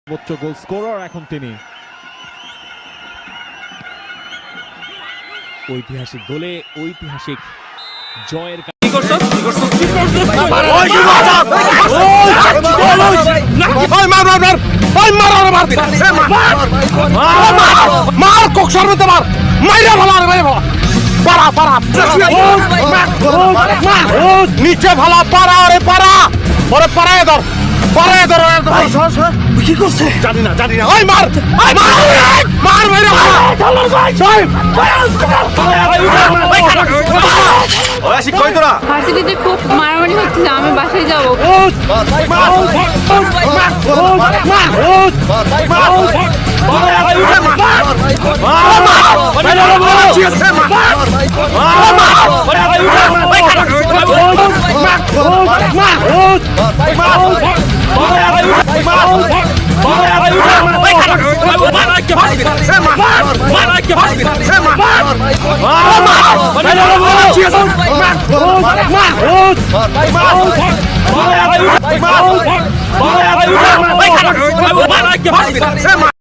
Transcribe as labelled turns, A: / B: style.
A: সর্বোচ্চ goal scorer এখন তিনি। ঐতিহাসিক গোলে ঐতিহাসিক জয়ের
B: নিচে ভালা পারা ওরে পারা ওরে পারায় ধর পারায় ধর কি করছে জানি না ওই মার মার মেরে কই তোরা
C: ভার্সিটিতে খুব মারামারি হচ্ছে, আমি বাসায় যাবো।
B: Come on!